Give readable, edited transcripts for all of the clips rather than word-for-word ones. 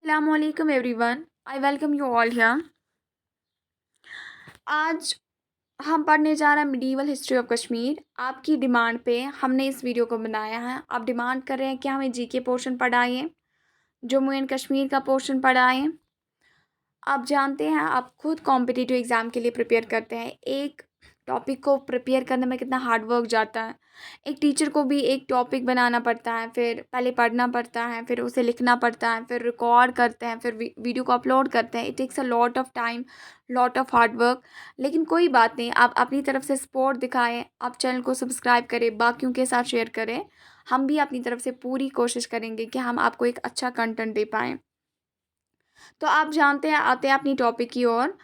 Assalamualaikum everyone. I welcome you all here. आज हम पढ़ने जा रहे हैं मिडीवल हिस्ट्री ऑफ कश्मीर। आपकी डिमांड पे हमने इस वीडियो को बनाया है। आप डिमांड कर रहे हैं कि हमें जीके पोर्शन पढ़ाइए, जम्मू एंड कश्मीर का पोर्शन पढ़ाएं। आप जानते हैं आप खुद कॉम्पिटिटिव एग्ज़ाम के लिए प्रिपेयर करते हैं। एक टॉपिक को प्रिपेयर करने में कितना हार्ड वर्क जाता है। एक टीचर को भी एक टॉपिक बनाना पड़ता है, फिर पहले पढ़ना पड़ता है, फिर उसे लिखना पड़ता है, फिर रिकॉर्ड करते हैं, फिर वीडियो को अपलोड करते हैं। It takes a lot of time, lot of hard work. लेकिन कोई बात नहीं, आप अपनी तरफ से सपोर्ट दिखाएं, आप चैनल को सब्सक्राइब करें, बाकियों के साथ शेयर करें। हम भी अपनी तरफ से पूरी कोशिश करेंगे कि हम आपको एक अच्छा कंटेंट दे पाएँ। तो आप जानते हैं, आते हैं अपनी टॉपिक की ओर।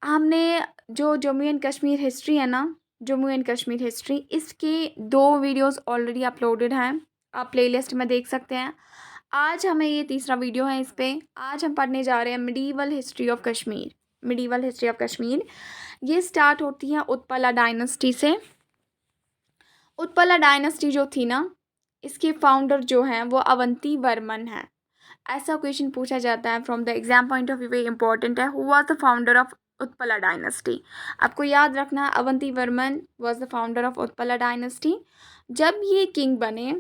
हमने जो जम्मू एंड कश्मीर हिस्ट्री है ना, जम्मू एंड कश्मीर हिस्ट्री, इसके 2 वीडियोस ऑलरेडी अपलोडेड हैं। आप प्लेलिस्ट में देख सकते हैं। आज हमें ये तीसरा वीडियो है इस पे। आज हम पढ़ने जा रहे हैं medieval history of Kashmir. Medieval history of Kashmir ये स्टार्ट होती है उत्पला डायनेस्टी से। उत्पला डायनेस्टी जो थी ना, इसके फाउंडर जो हैं वो अवंती वर्मन है। ऐसा क्वेश्चन पूछा जाता है from the exam point of view, very important है। Who was the founder of Utpala dynasty? आपको याद रखना है, Avanti Varman was the founder of Utpala dynasty. जब ये किंग बने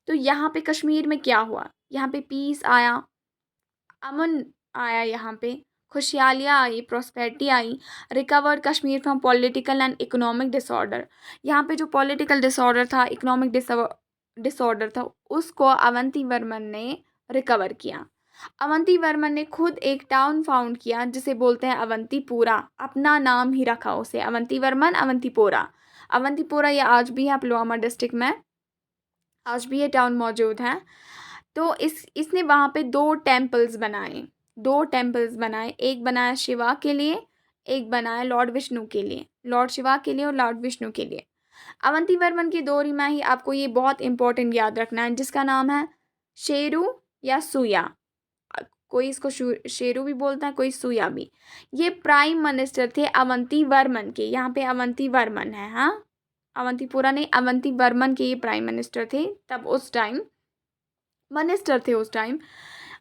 तो यहाँ पे कश्मीर में क्या हुआ? यहाँ पे पीस आया, अमन आया, यहाँ पे खुशहालियाँ आई, प्रॉस्पेरिटी आई। Recover Kashmir from political and economic disorder. यहाँ पे जो पॉलिटिकल डिसऑर्डर था, इकोनॉमिक डिसऑर्डर था, उसको अवंती वर्मन ने रिकवर किया। अवंती वर्मन ने खुद एक टाउन फाउंड किया जिसे बोलते हैं अवंतीपोरा। अपना नाम ही रखा उसे, अवंती वर्मन अवंतीपोरा। अवंतीपोरा ये आज भी है पुलवामा डिस्ट्रिक्ट में, आज भी ये टाउन मौजूद है। तो इसने वहाँ पे 2 टेम्पल्स बनाए, 2 टेम्पल्स बनाए। एक बनाया शिवा के लिए, एक बनाया लॉर्ड विष्णु के लिए, लॉर्ड शिवा के लिए और लॉर्ड विष्णु के लिए। अवंती वर्मन की दौर में ही आपको ये बहुत इंपॉर्टेंट याद रखना है, जिसका नाम है शेरू या सूया। कोई इसको शेरू भी बोलता है, कोई सूया भी। ये प्राइम मिनिस्टर थे अवंती वर्मन के। यहाँ पे अवंती वर्मन है, हाँ, अवंतीपुरा नहीं, अवंती वर्मन के ये प्राइम मिनिस्टर थे तब, उस टाइम मिनिस्टर थे उस टाइम।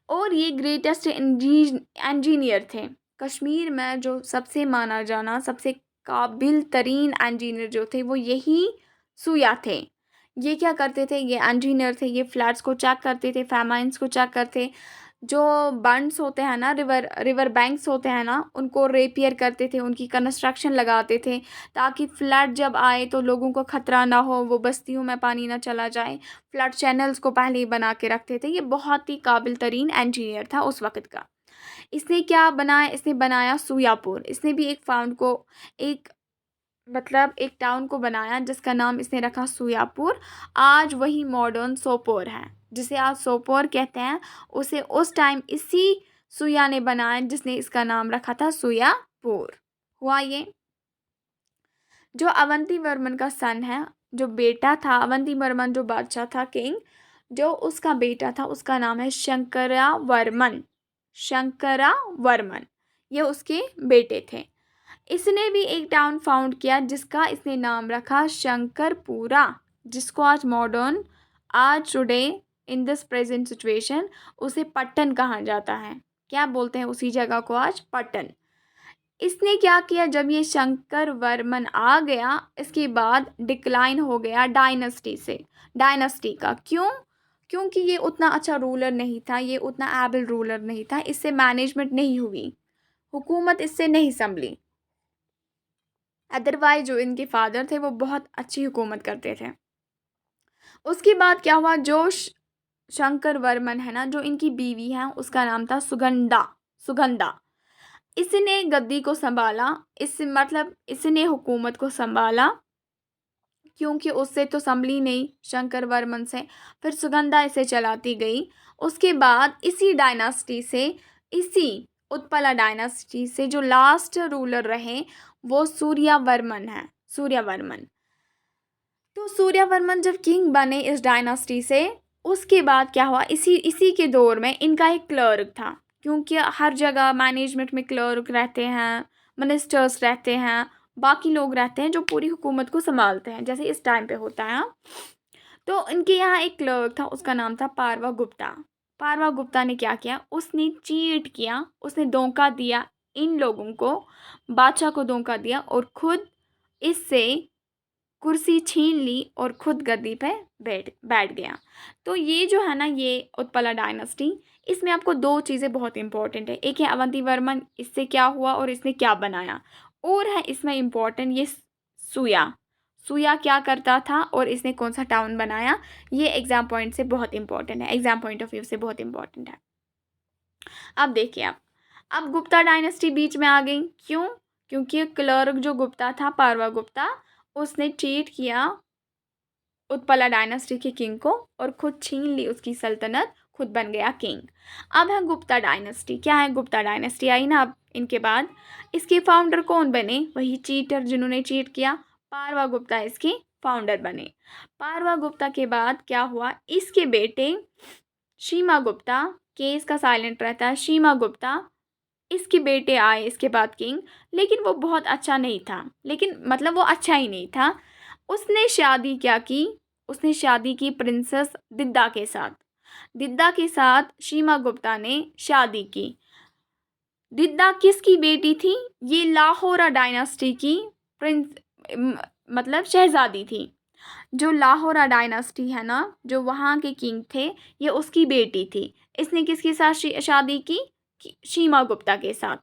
और ये ग्रेटेस्ट इंजीनियर थे। कश्मीर में जो सबसे माना जाना, सबसे काबिल तरीन इंजीनियर जो थे वो यही सूया थे। ये क्या करते थे? ये इंजीनियर थे। ये फ्लड्स को चेक करते थे, फैमाइंस को चेक करते, जो बंड्स होते हैं ना, रिवर बैंक्स होते हैं ना, उनको रिपेयर करते थे, उनकी कंस्ट्रक्शन लगाते थे ताकि फ्लड जब आए तो लोगों को ख़तरा ना हो, वो बस्तियों में पानी ना चला जाए। फ्लड चैनल्स को पहले ही बना के रखते थे। ये बहुत ही काबिल तरीन इंजीनियर था उस वक़्त का। इसने क्या बनाया? इसने बनाया सूयापुर। इसने भी एक फाउंड को, एक मतलब एक टाउन को बनाया जिसका नाम इसने रखा सूयापुर। आज वही मॉडर्न सोपोर है, जिसे आज सोपोर कहते हैं, उसे उस टाइम इसी सूया ने बनाया जिसने इसका नाम रखा था सूयापुर। हुआ ये। जो अवंती वर्मन का सन है, जो बेटा था, अवंती वर्मन जो बादशाह था, किंग, जो उसका बेटा था, उसका नाम है शंकरा वर्मन। शंकरा वर्मन, ये उसके बेटे थे। इसने भी एक टाउन फाउंड किया जिसका इसने नाम रखा शंकरपुरा, जिसको आज मॉडर्न, आज today in this present situation उसे पट्टन कहा जाता है। क्या बोलते हैं उसी जगह को आज? पट्टन। इसने क्या किया? जब ये शंकर वर्मन आ गया, इसके बाद डिक्लाइन हो गया डायनेस्टी से, डायनेस्टी का। क्यों? क्योंकि ये उतना अच्छा रूलर नहीं था, ये उतना एबल रूलर नहीं था, इससे मैनेजमेंट नहीं हुई, हुकूमत इससे नहीं संभली। अदरवाइज जो इनके फादर थे वो बहुत अच्छी हुकूमत करते थे। उसके बाद क्या हुआ? जो शंकर वर्मन है ना, जो इनकी बीवी है, उसका नाम था सुगंधा। सुगंधा, इसने गद्दी को संभाला। इसने हुकूमत को संभाला, क्योंकि उससे तो संभली नहीं शंकर वर्मन से। फिर सुगंधा इसे चलाती गई। उसके बाद इसी डायनास्टी से, इसी उत्पला डायनास्टी से जो लास्ट रूलर रहे वो सूर्यवर्मन है, सूर्यवर्मन। तो सूर्यवर्मन जब किंग बने इस डायनास्टी से, उसके बाद क्या हुआ? इसी के दौर में इनका एक क्लर्क था, क्योंकि हर जगह मैनेजमेंट में क्लर्क रहते हैं, मिनिस्टर्स रहते हैं, बाकी लोग रहते हैं जो पूरी हुकूमत को संभालते हैं, जैसे इस टाइम पे होता है। तो इनके यहाँ एक क्लर्क था, उसका नाम था पारवा गुप्ता। पारवा गुप्ता ने क्या किया, उसने चीट किया, उसने धोखा दिया इन लोगों को, बादशाह को धोखा दिया और खुद इससे कुर्सी छीन ली और खुद गद्दी पे बैठ गया। तो ये जो है ना, ये उत्पला डायनेस्टी, इसमें आपको दो चीज़ें बहुत इंपॉर्टेंट है। एक है अवंतीवर्मन, इससे क्या हुआ और इसने क्या बनाया, और है इसमें इम्पोर्टेंट ये सूया। सूया क्या करता था और इसने कौन सा टाउन बनाया, ये एग्जाम पॉइंट से बहुत इंपॉर्टेंट है, एग्जाम पॉइंट ऑफ व्यू से बहुत इंपॉर्टेंट है। अब देखिए आप, अब गुप्ता डायनेस्टी बीच में आ गई, क्यों, क्योंकि क्लर्क जो गुप्ता था, पारवा गुप्ता, उसने चीट किया उत्पला डायनेस्टी के किंग को और खुद छीन ली उसकी सल्तनत, खुद बन गया किंग। अब है गुप्ता डायनेस्टी। क्या है, गुप्ता डायनेस्टी आई ना अब इनके बाद, इसके फाउंडर कौन बने, वही चीटर जिन्होंने चीट किया, पारवा गुप्ता इसके फाउंडर बने। पारवा गुप्ता के बाद क्या हुआ, इसके बेटे शीमा गुप्ता, केस का साइलेंट रहता है, शीमा गुप्ता, इसके बेटे आए इसके बाद किंग, लेकिन वो बहुत अच्छा नहीं था, लेकिन मतलब वो अच्छा ही नहीं था। उसने शादी क्या की, उसने शादी की प्रिंसेस दिद्दा के साथ। दिद्दा के साथ शीमा गुप्ता ने शादी की। दिद्दा किसकी बेटी थी, ये लाहौरा डायनेस्टी की प्रिंस मतलब शहजादी थी। जो लाहौरा डायनेस्टी है ना, जो वहाँ के किंग थे, ये उसकी बेटी थी। इसने किसके साथ शादी की, शीमा गुप्ता के साथ।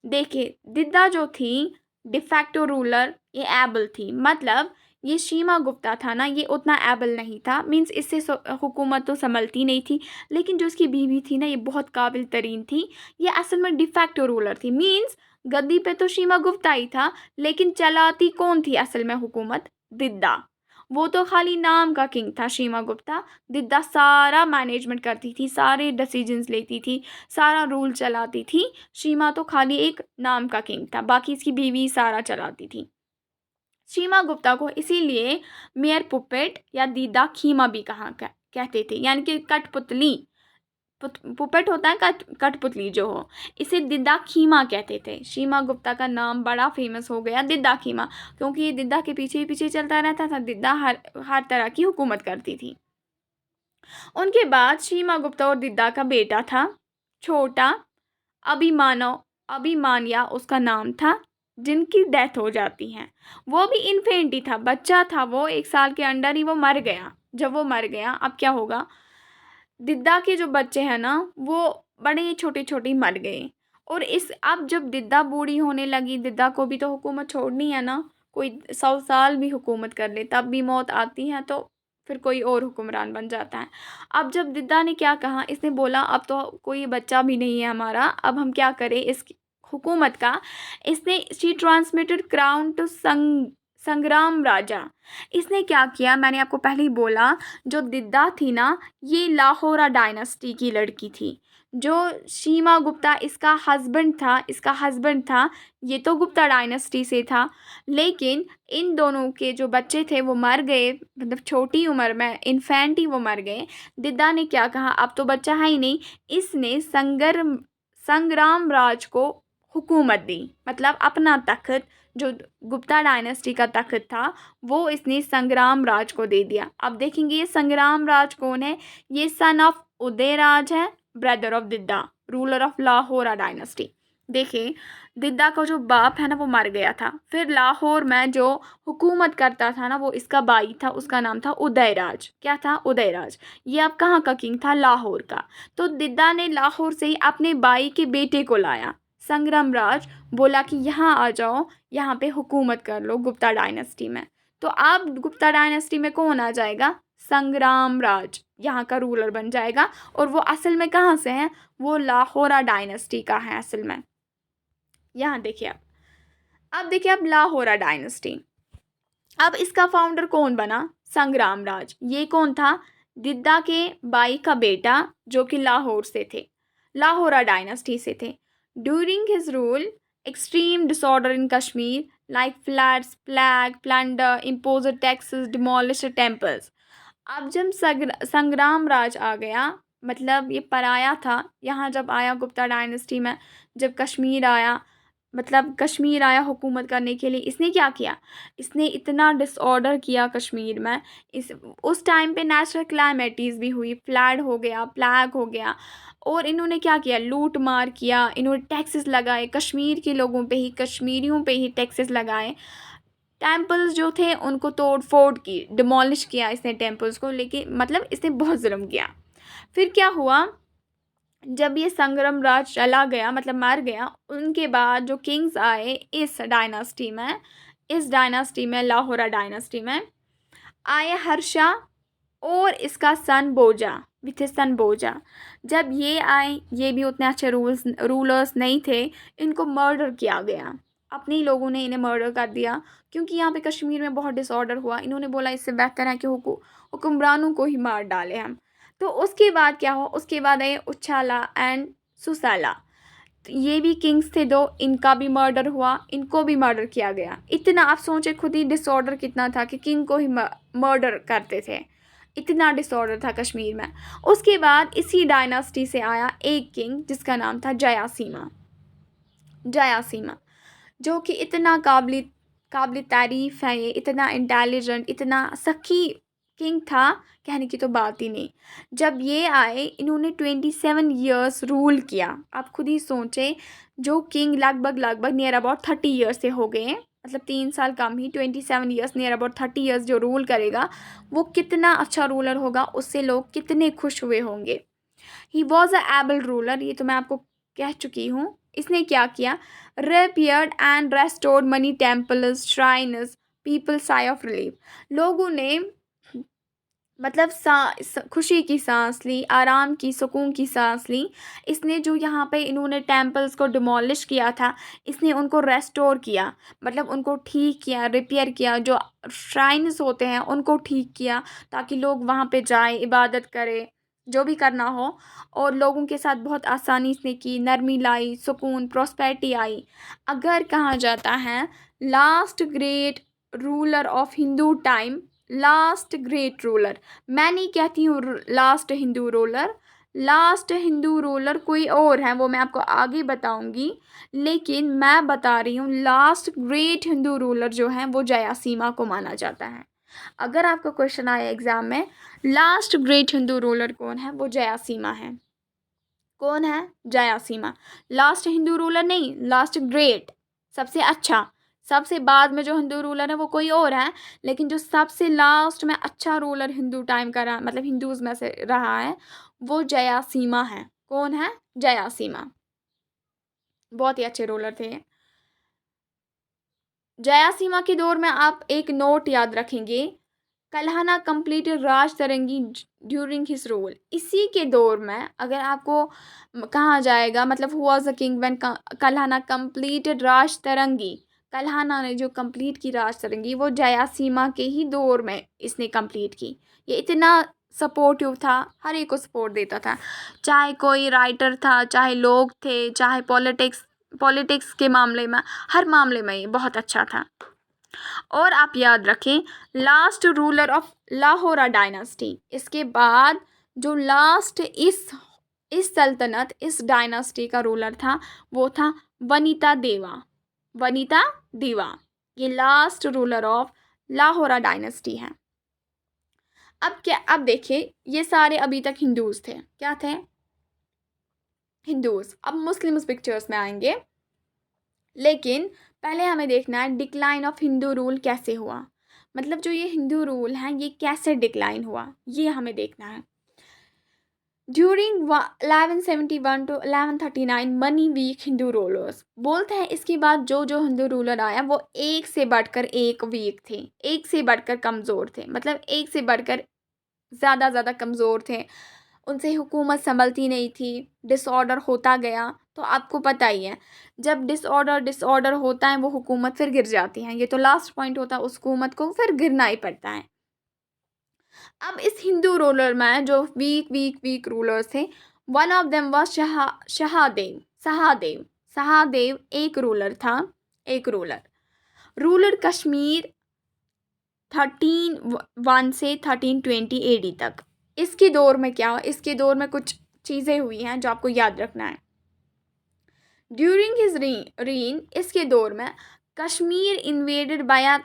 देखिए दिद्दा जो थी डिफैक्टो रूलर, ये एबल थी, मतलब ये शीमा गुप्ता था ना, ये उतना एबल नहीं था, मीन्स इससे हुकूमत तो संभलती नहीं थी, लेकिन जो इसकी बीवी थी ना, ये बहुत काबिल तरीन थी, ये असल में डिफैक्टो रूलर थी, मीन्स गद्दी पे तो शीमा गुप्ता ही था, लेकिन चलाती कौन थी असल में हुकूमत, दिद्दा। वो तो खाली नाम का किंग था शीमा गुप्ता, दिद्दा सारा मैनेजमेंट करती थी, सारे डिसीजंस लेती थी, सारा रूल चलाती थी। शीमा तो खाली एक नाम का किंग था, बाकी इसकी बीवी सारा चलाती थी। शीमा गुप्ता को इसीलिए मेयर पुपेट या दीदा खीमा भी कहते थे, यानी कि कठपुतली। पुपेट होता है कठपुतली जो हो, इसे दिद्दा खीमा कहते थे। शीमा गुप्ता का नाम बड़ा फेमस हो गया दिद्दा खीमा, क्योंकि ये दिद्दा के पीछे ही पीछे चलता रहता था, दिद्दा हर तरह की हुकूमत करती थी। उनके बाद शीमा गुप्ता और दिद्दा का बेटा था छोटा, अभिमान्या उसका नाम था, जिनकी डेथ हो जाती है। वो भी इन्फेंट ही था, बच्चा था वो, 1 साल के अंडर ही वो मर गया। जब वो मर गया, अब क्या होगा, दिद्दा के जो बच्चे हैं ना, वो बड़े ही छोटे छोटे मर गए। और अब जब दिद्दा बूढ़ी होने लगी, दिद्दा को भी तो हुकूमत छोड़नी है ना, कोई 100 साल भी हुकूमत कर ले तब भी मौत आती है, तो फिर कोई और हुक्मरान बन जाता है। अब जब दिद्दा ने क्या कहा, इसने बोला अब तो कोई बच्चा भी नहीं है हमारा, अब हम क्या करें इस हुकूमत का। इसने शी ट्रांसमिटेड क्राउन टू संग्राम राजा। इसने क्या किया, मैंने आपको पहले ही बोला, जो दिद्दा थी ना, ये लाहौरा डायनेस्टी की लड़की थी। जो शीमा गुप्ता इसका हस्बैंड था, ये तो गुप्ता डायनेस्टी से था, लेकिन इन दोनों के जो बच्चे थे वो मर गए, मतलब छोटी उम्र में इन्फेंट ही वो मर गए। दिद्दा ने क्या कहा, अब तो बच्चा है ही नहीं, इसने संग्राम राज को हुकूमत दी, मतलब अपना तख्त, जो गुप्ता डायनेस्टी का तख्त था, वो इसने संग्राम राज को दे दिया। अब देखेंगे ये संग्राम राज कौन है, ये सन ऑफ उदयराज है, brother of Didda, ruler of Lohara dynasty. देखिए दिद्दा का जो बाप है ना, वो मर गया था, फिर लाहौर में जो हुकूमत करता था ना, वो इसका भाई था, उसका नाम था उदयराज। क्या था, उदयराज। ये अब कहाँ का किंग था, लाहौर का। तो दिद्दा ने लाहौर से ही अपने भाई के बेटे को लाया, संग्राम राज, बोला कि यहाँ आ जाओ, यहाँ पे हुकूमत कर लो गुप्ता डायनेस्टी में। तो अब गुप्ता डायनेस्टी में कौन आ जाएगा, संग्राम राज यहाँ का रूलर बन जाएगा। और वो असल में कहाँ से है, वो लाहौरा डायनेस्टी का है असल में। यहाँ देखिए अब देखिए अब लाहौरा डायनेस्टी, अब इसका फाउंडर कौन बना, संग्राम राज। ये कौन था, दिद्दा के भाई का बेटा, जो कि लाहौर से थे, लाहौरा डायनेस्टी से थे। During his rule extreme disorder in Kashmir, like floods, plague, plunder, imposed taxes, demolished temples. अब जब संग्राम राज आ गया, मतलब ये पराया था, यहाँ जब आया गुप्ता डायनेस्टी में, जब कश्मीर आया, मतलब कश्मीर आया हुकूमत करने के लिए, इसने क्या किया, इसने इतना डिसऑर्डर किया कश्मीर में। इस उस टाइम पे नेचुरल क्लाइमेटीज़ भी हुई, फ्लड हो गया, प्लेग हो गया, और इन्होंने क्या किया, लूट मार किया, इन्होंने टैक्सेस लगाए कश्मीर के लोगों पे ही, कश्मीरियों पे ही टैक्सेस लगाए। टेम्पल्स जो थे उनको तोड़ फोड़ की, डिमोलिश किया इसने टेम्पल्स को, लेकिन मतलब इसने बहुत जुल्म किया। फिर क्या हुआ, जब ये संग्राम राज चला गया, मतलब मर गया, उनके बाद जो किंग्स आए इस डायनास्टी में लाहौरा डायनास्टी में आए हर्षा और इसका सन बोजा, विथ सन बोजा। जब ये आए, ये भी उतने अच्छे रूलर्स नहीं थे, इनको मर्डर किया गया, अपने ही लोगों ने इन्हें मर्डर कर दिया, क्योंकि यहाँ पे कश्मीर में बहुत डिसऑर्डर हुआ। इन्होंने बोला इससे बेहतर है कि हुक्मरानों को ही मार डालें हम। तो उसके बाद क्या हुआ, उसके बाद आए उछाला एंड सुसाला, तो ये भी किंग्स थे दो, इनका भी मर्डर हुआ, इनको भी मर्डर किया गया। इतना आप सोचे खुद ही डिसऑर्डर कितना था कि किंग को ही मर्डर करते थे, इतना डिसऑर्डर था कश्मीर में। उसके बाद इसी डायनास्टी से आया एक किंग जिसका नाम था जयासीमा, जयासीमा, जो कि इतना काबिल तारीफ़ है, ये इतना इंटेलिजेंट, इतना सखी किंग था, कहने की तो बात ही नहीं। जब ये आए, इन्होंने 27 ईयर्स रूल किया। आप खुद ही सोचें, जो किंग लगभग नियर अबाउट 30 ईयर्स से हो गए, मतलब 3 साल कम ही, 27 ईयर्स, नियर अबाउट 30 ईयर्स जो रूल करेगा, वो कितना अच्छा रूलर होगा, उससे लोग कितने खुश हुए होंगे। He was a able ruler, ये तो मैं आपको कह चुकी हूँ। इसने क्या किया, repaired and restored many temples, shrines, people sigh of relief। लोगों ने मतलब खुशी की सांस ली, आराम की, सुकून की सांस ली। इसने जो यहाँ पे इन्होंने टेम्पल्स को डिमोलिश किया था, इसने उनको रेस्टोर किया, मतलब उनको ठीक किया, रिपेयर किया, जो श्राइन्स होते हैं उनको ठीक किया, ताकि लोग वहाँ पे जाए, इबादत करें, जो भी करना हो। और लोगों के साथ बहुत आसानी इसने की, नरमी लाई, सुकून, प्रॉस्पेरिटी आई। अगर कहा जाता है last great ruler of Hindu time, last great ruler, मैं नहीं कहती हूँ last Hindu ruler, last Hindu ruler कोई और है, वो मैं आपको आगे बताऊंगी, लेकिन मैं बता रही हूँ लास्ट ग्रेट हिंदू रूलर जो है वो जयासीमा को माना जाता है। अगर आपका क्वेश्चन आया एग्जाम में, लास्ट ग्रेट हिंदू रूलर कौन है, वो जयासीमा है। कौन है, जयासीमा। लास्ट हिंदू रूलर नहीं, लास्ट ग्रेट, सबसे अच्छा। सबसे बाद में जो हिंदू रूलर है वो कोई और है, लेकिन जो सबसे लास्ट में अच्छा रूलर हिंदू टाइम का रहा, मतलब हिंदूज में से रहा है, वो जयासीमा है। कौन है, जयासीमा। बहुत ही अच्छे रूलर थे। जयासीमा के दौर में आप एक नोट याद रखेंगे, Kalhana completed Raj तरंगी during his rule. इसी के दौर में अगर आपको कहा जाएगा, मतलब हुआ the king when Kalhana completed Raj Tarangi, Kalhana ने जो कंप्लीट की राज तरंगी, वो जयासीमा के ही दौर में इसने कंप्लीट की। ये इतना सपोर्टिव था, हर एक को सपोर्ट देता था, चाहे कोई राइटर था, चाहे लोग थे, चाहे पॉलिटिक्स के मामले में, हर मामले में ये बहुत अच्छा था। और आप याद रखें, लास्ट रूलर ऑफ लाहौरा डायनास्टी, इसके बाद जो लास्ट इस सल्तनत, इस डायनास्टी का रूलर था, वो था वनिता देवा। वनिता देवा, ये लास्ट रूलर ऑफ लाहौरा डायनास्टी है। अब देखिए, ये सारे अभी तक हिंदूज थे, क्या थे, हिंदूज। अब मुस्लिम्स पिक्चर्स में आएंगे, लेकिन पहले हमें देखना है डिक्लाइन ऑफ हिंदू रूल कैसे हुआ, मतलब जो ये हिंदू रूल है ये कैसे डिक्लाइन हुआ, ये हमें देखना है। During 1171 to 1139 many weak Hindu rulers, बोलते हैं इसके बाद जो जो हिंदू रूलर आया वो एक से बढ़कर एक वीक थे, एक से बढ़कर कमज़ोर थे, मतलब एक से बढ़कर ज़्यादा कमज़ोर थे, उनसे हुकूमत संभलती नहीं थी, डिसऑर्डर होता गया। तो आपको पता ही है, जब डिसऑर्डर होता है वो हुकूमत फिर गिर जाती है, ये तो लास्ट पॉइंट होता है, उस हुकूमत को फिर गिरना ही पड़ता है। अब इस हिंदू रूलर में जो वीक रूलर्स थे, one of them was Sahadev एक रूलर था, एक रूलर कश्मीर 1301 से 1320 AD तक। इसके दौर में क्या, इसके दौर में कुछ चीज़ें हुई हैं जो आपको याद रखना है। ड्यूरिंग हिज रीन, इसके दौर में कश्मीर इन्वेडेड बाय अ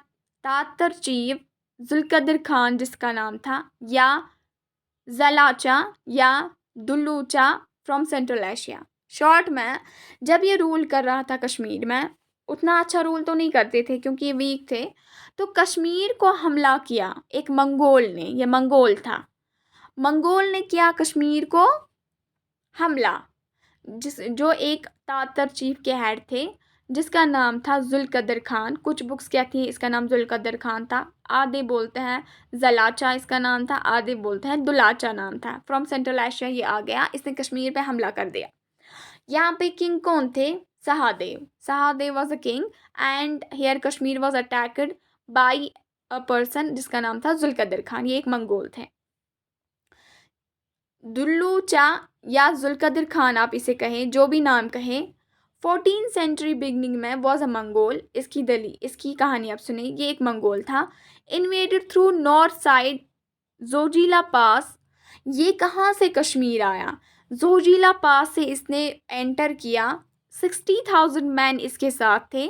तातर चीफ जुल्कदर खान, जिसका नाम था, या जलाचा या दुल्लूचा फ्रॉम सेंट्रल एशिया। शॉर्ट में, जब ये रूल कर रहा था कश्मीर में, उतना अच्छा रूल तो नहीं करते थे क्योंकि ये वीक थे, तो कश्मीर को हमला किया एक मंगोल ने। ये मंगोल था, मंगोल ने किया कश्मीर को हमला, जो एक तातर चीफ के हेड थे, जिसका नाम था जुल्कदर खान। कुछ बुक्स क्या थी, इसका नाम जुल्कदर खान था, आधे बोलते हैं जलाचा इसका नाम था, आधे बोलते हैं दुलाचा नाम था। फ्रॉम सेंट्रल एशिया ये आ गया, इसने कश्मीर पे हमला कर दिया। यहाँ पे किंग कौन थे? Sahadev. Sahadev was a king and here Kashmir was attacked by a person जिसका नाम था जुल्कदर खान। ये एक मंगोल थे। दुल्लूचा या जुल्कदर खान आप इसे कहें, जो भी नाम कहें, 14th सेंचुरी बिगनिंग में वॉज अ मंगोल। इसकी कहानी आप सुनिए। ये एक मंगोल था। Invaded through north side Zojila pass. ये कहाँ से कश्मीर आया? जोजिला पास से इसने एंटर किया। 60,000 मैन इसके साथ थे।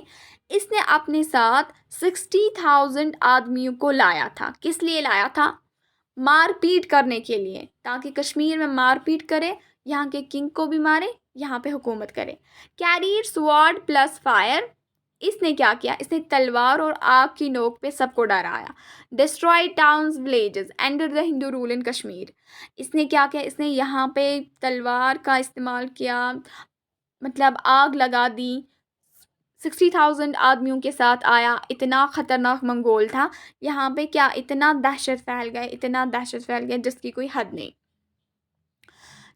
इसने अपने साथ 60,000 आदमियों को लाया था। किस लिए लाया था? मारपीट करने के लिए, ताकि कश्मीर में मारपीट करे, यहाँ के किंग को भी मारे, यहाँ पे हुकूमत करे। Carried sword plus fire. इसने क्या किया? इसने तलवार और आग की नोक पे सबको डराया। Destroy towns villages under the Hindu rule in Kashmir. इसने क्या किया? इसने यहाँ पे तलवार का इस्तेमाल किया, मतलब आग लगा दी। 60,000 आदमियों के साथ आया। इतना ख़तरनाक मंगोल था। यहाँ पे क्या इतना दहशत फैल गए, इतना दहशत फैल गया जिसकी कोई हद नहीं।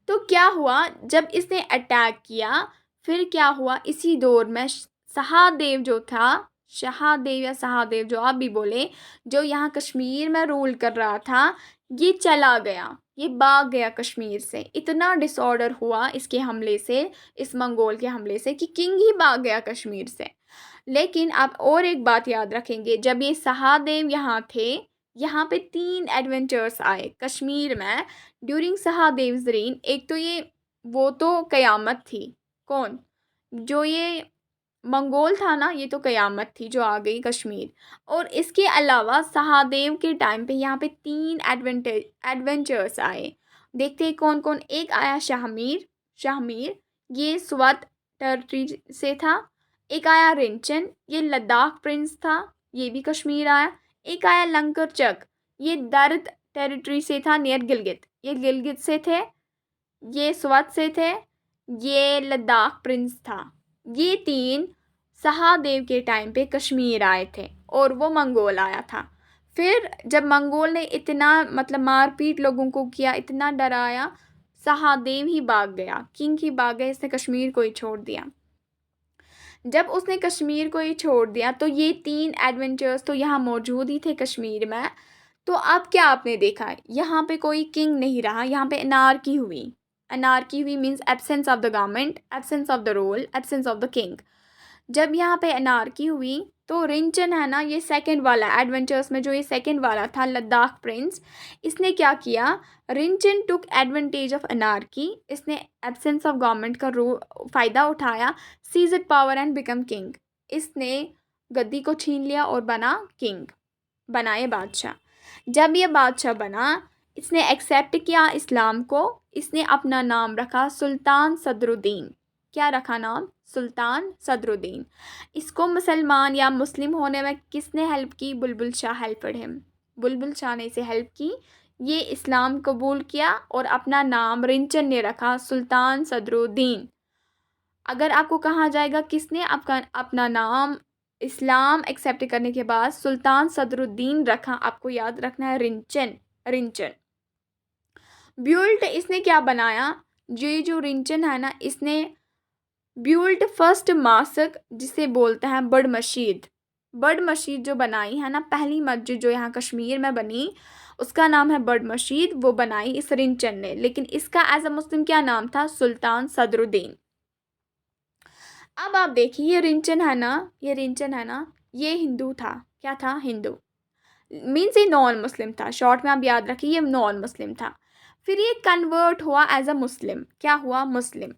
तो क्या हुआ जब इसने अटैक किया? फिर क्या हुआ? इसी दौर में सहादेव जो था, शाहदेव या सहादेव जो आप भी बोले, जो यहाँ कश्मीर में रूल कर रहा था, ये चला गया, ये भाग गया कश्मीर से। इतना डिसऑर्डर हुआ इसके हमले से, इस मंगोल के हमले से, कि किंग ही भाग गया कश्मीर से। लेकिन आप और एक बात याद रखेंगे, जब ये सहादेव यहाँ थे, यहाँ पे 3 एडवेंचर्स आए कश्मीर में ड्यूरिंग सहादेव्स रीन। एक तो ये, वो तो कयामत थी। कौन? जो ये मंगोल था ना, ये तो कयामत थी जो आ गई कश्मीर। और इसके अलावा सहादेव के टाइम पे यहाँ पे 3 एडवेंचर्स आए। देखते हैं कौन कौन। एक आया शाहमीर। शाहमीर ये स्वत टेरिटरी से था। एक आया रिंचन, ये लद्दाख प्रिंस था, ये भी कश्मीर आया। एक आया लंकर चक, ये दर्द टेरिटरी से था, नियर गिलगित, ये गिलगित से थे। ये स्वत से थे। ये लद्दाख प्रिंस था। ये 3 सहादेव के टाइम पे कश्मीर आए थे और वो मंगोल आया था। फिर जब मंगोल ने इतना मतलब मारपीट लोगों को किया, इतना डराया, सहादेव ही भाग गया, किंग ही भाग गया, इसने कश्मीर को ही छोड़ दिया। जब उसने कश्मीर को ही छोड़ दिया तो ये 3 एडवेंचर्स तो यहाँ मौजूद ही थे कश्मीर में। तो अब क्या आपने देखा? यहाँ पे कोई किंग नहीं रहा, यहाँ पे अनार्की हुई। अनार्की हुई means absence of the government, absence of the rule, absence of the king. जब यहाँ पे अनार्की हुई तो रिंचन है ना, ये सेकंड वाला एडवेंचर्स में जो ये सेकंड वाला था, लद्दाख प्रिंस, इसने क्या किया? Rinchan took advantage of anarchy. इसने एब्सेंस ऑफ गवर्नमेंट का फ़ायदा उठाया, seized power and become king. इसने गद्दी को छीन लिया और बना किंग, बनाए बादशाह। जब ये बादशाह बना, इसने एक्सेप्ट किया इस्लाम को। इसने अपना नाम रखा सुल्तान सदरुद्दीन। क्या रखा नाम? सुल्तान सदरुद्दीन। इसको मुसलमान या मुस्लिम होने में किसने हेल्प की? बुलबुल शाह हेल्पड हिम। बुलबुल शाह ने इसे हेल्प की। ये इस्लाम कबूल किया और अपना नाम रिंचन ने रखा सुल्तान सदरुद्दीन। अगर आपको कहा जाएगा किसने आपका अपना नाम इस्लाम एक्सेप्ट करने के बाद सुल्तान सदरुद्दीन रखा, आपको याद रखना है रिंचन। रिंचन ब्यूल्ट इसने क्या बनाया? जो रिंचन है ना, इसने ब्यूल्ट फर्स्ट मास्क, जिसे बोलते हैं बड़ मस्जिद। बड़ मस्जिद जो बनाई है ना, पहली मस्जिद जो यहाँ कश्मीर में बनी, उसका नाम है बड़ मस्जिद। वो बनाई इस रिंचन ने, लेकिन इसका एज अ मुस्लिम क्या नाम था? सुल्तान सदरुद्दीन। अब आप देखिए, ये रिंचन है ना, ये रिंचन है ना, ये हिंदू था। क्या था? हिंदू। मीन्स ये नॉन मुस्लिम था। शॉर्ट में आप याद रखिए, ये नॉन मुस्लिम था। फिर ये कन्वर्ट हुआ एज अ मुस्लिम। क्या हुआ? मुस्लिम।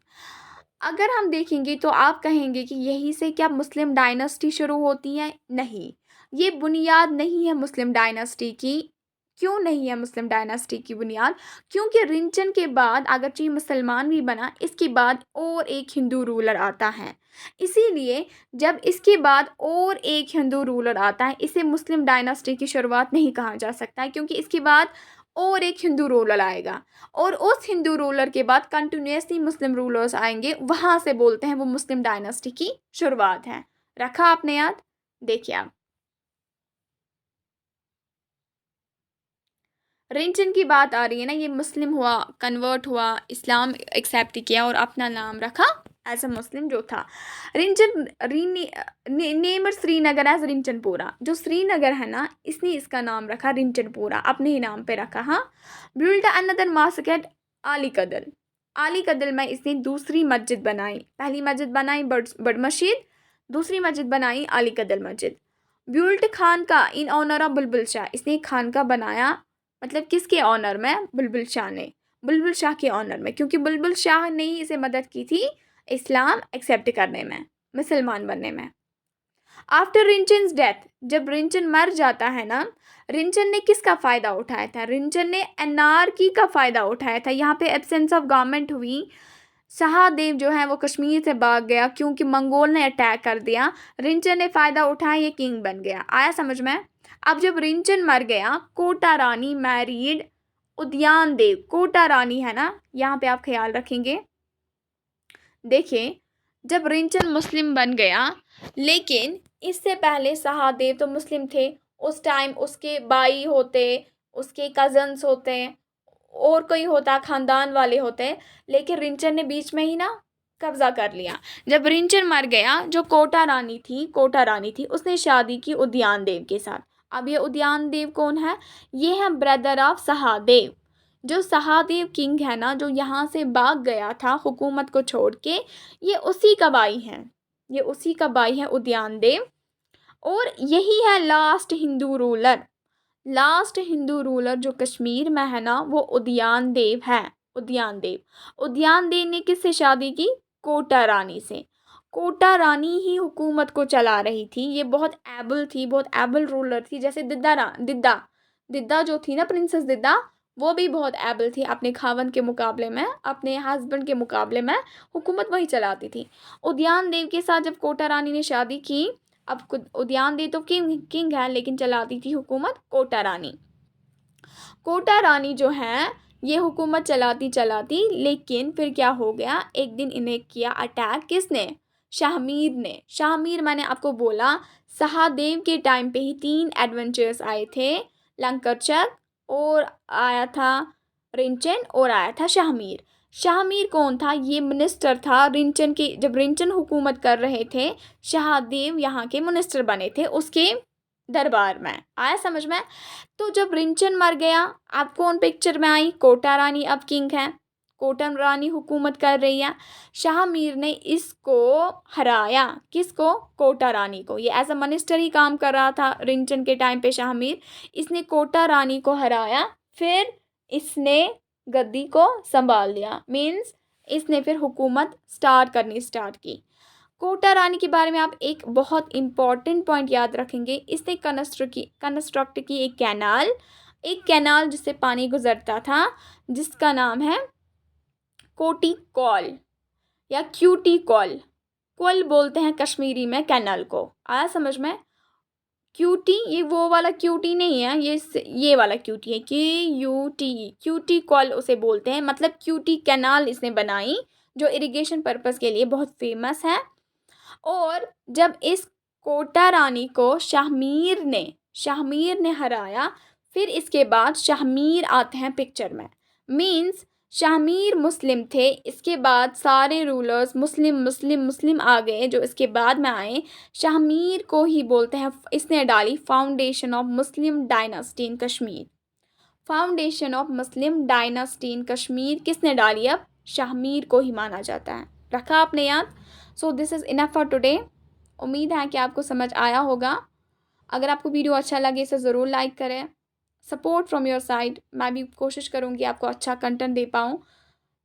अगर हम देखेंगे तो आप कहेंगे कि यहीं से क्या मुस्लिम डायनास्टी शुरू होती है? नहीं, ये बुनियाद नहीं है मुस्लिम डायनास्टी की। क्यों नहीं है मुस्लिम डायनास्टी की बुनियाद? क्योंकि रिंचन के बाद अगरचे ये मुसलमान भी बना, इसके बाद और एक हिंदू रूलर आता है। इसीलिए जब इसके बाद और एक हिंदू रूलर आता है, इसे मुस्लिम डायनास्टी की शुरुआत नहीं कहा जा सकता है, क्योंकि इसके बाद और एक हिंदू रूलर आएगा और उस हिंदू रूलर के बाद कंटिन्यूसली मुस्लिम रूलर्स आएंगे, वहां से बोलते हैं वो मुस्लिम डायनास्टी की शुरुआत है। रखा आपने याद? देखिए आप, रिंचन की बात आ रही है ना, ये मुस्लिम हुआ, कन्वर्ट हुआ, इस्लाम एक्सेप्ट किया और अपना नाम रखा एज अ मुस्लिम जो था। Rinchan name Srinagar as Rinchanpura. जो श्रीनगर है ना, इसने इसका नाम रखा रिंचनपुरा, अपने ही नाम पे रखा। हाँ, बिल्ड अनदर मस्जिद आली कदल। आली कदल में इसने दूसरी मस्जिद बनाई। पहली मस्जिद बनाई बड़ मस्जिद, दूसरी मस्जिद बनाई आली कदल मस्जिद। ब्यूल्ट खान का इन ऑनर ऑफ बुलबुल शाह। इसने एक खानका बनाया, मतलब किसके ऑनर में? बुलबुल शाह ने, बुलबुल शाह के ऑनर में, क्योंकि बुलबुल शाह ने ही इसे मदद की थी इस्लाम एक्सेप्ट करने में, मुसलमान बनने में। आफ्टर रिंचन्स डेथ, जब रिंचन मर जाता है ना, रिंचन ने किसका फ़ायदा उठाया था? रिंचन ने एनार्की का फ़ायदा उठाया था। यहाँ पे एब्सेंस ऑफ गवर्नमेंट हुई। सहादेव जो है वो कश्मीर से भाग गया क्योंकि मंगोल ने अटैक कर दिया। रिंचन ने फ़ायदा उठाया, ये किंग बन गया। आया समझ में? अब जब रिंचन मर गया, कोटा रानी मैरिड उद्यान देव। कोटा रानी है ना, यहाँ पे आप ख्याल रखेंगे। देखिए, जब रिंचन मुस्लिम बन गया, लेकिन इससे पहले सहादेव तो मुस्लिम थे। उस टाइम उसके भाई होते, उसके कजन्स होते, और कोई होता, खानदान वाले होते, लेकिन रिंचन ने बीच में ही ना कब्जा कर लिया। जब रिंचन मर गया, जो कोटा रानी थी, उसने शादी की उद्यान देव के साथ। अब ये उद्यान देव कौन है? ये है ब्रदर ऑफ सहादेव। जो सहादेव किंग है ना, जो यहाँ से भाग गया था हुकूमत को छोड़ के, ये उसी का भाई है। ये उसी का भाई है उद्यान देव। और यही है last Hindu ruler. Last Hindu ruler जो कश्मीर में है ना, वो उद्यान देव है। उद्यान देव। उद्यान देव ने किससे शादी की? कोटा रानी से। कोटा रानी ही हुकूमत को चला रही थी। ये बहुत एबल थी, बहुत एबल रूलर थी। जैसे दिद्दा दिद्दा जो थी ना, प्रिंसेस दिद्दा, वो भी बहुत एबल थी अपने खावन के मुकाबले में, अपने हस्बैंड के मुकाबले में हुकूमत वही चलाती थी। उद्यान देव के साथ जब कोटा रानी ने शादी की, अब उद्यान देव तो किंग है, लेकिन चलाती थी हुकूमत कोटा रानी। कोटा रानी जो है, ये हुकूमत चलाती चलाती, लेकिन फिर क्या हो गया, एक दिन इन्हें किया अटैक। किसने? शाहमीर ने। शाहमीर, मैंने आपको बोला, सहादेव के टाइम पे ही 3 एडवेंचर्स आए थे। लंकरचक, और आया था रिंचन, और आया था शाहमीर। शाहमीर कौन था? ये मिनिस्टर था रिंचन के। जब रिंचन हुकूमत कर रहे थे, शाहदेव यहाँ के मिनिस्टर बने थे उसके दरबार में। आया समझ में? तो जब रिंचन मर गया, अब कौन पिक्चर में आई? कोटा रानी अब किंग है, कोटा रानी हुकूमत कर रही है। शाहमीर ने इसको हराया। किसको? कोटा रानी को। ये एज अ मिनिस्टर ही काम कर रहा था रिंचन के टाइम पे शाहमीर। इसने कोटा रानी को हराया, फिर इसने गद्दी को संभाल लिया। मीन्स इसने फिर हुकूमत स्टार्ट की। कोटा रानी के बारे में आप एक बहुत इम्पॉर्टेंट पॉइंट याद रखेंगे। इसने कंस्ट्रक्ट की एक कैनाल जिससे पानी गुजरता था, जिसका नाम है कोटी कॉल या क्यूटी कॉल। कॉल बोलते हैं कश्मीरी में कैनाल को। आया समझ में? क्यूटी, ये वो वाला क्यूटी नहीं है, ये वाला क्यूटी है, क्यूटी कॉल उसे बोलते हैं। मतलब क्यूटी कैनाल इसने बनाई, जो इरिगेशन पर्पस के लिए बहुत फेमस है। और जब इस कोटा रानी को शाहमीर ने हराया, फिर इसके बाद शाहमीर आते हैं पिक्चर में। मीन्स शाहमीर मुस्लिम थे, इसके बाद सारे रूलर्स मुस्लिम आ गए जो इसके बाद में आए। शाहमीर को ही बोलते हैं, इसने डाली foundation of Muslim dynasty in Kashmir. Foundation of Muslim dynasty in Kashmir किसने डाली? अब शाहमीर को ही माना जाता है। रखा आपने याद? So this is enough for today. उम्मीद है कि आपको समझ आया होगा। अगर आपको वीडियो अच्छा लगे इसे ज़रूर लाइक करें। Support from your side. मैं भी कोशिश करूँगी आपको अच्छा कंटेंट दे पाऊँ।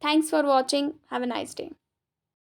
Thanks for watching. Have a nice day.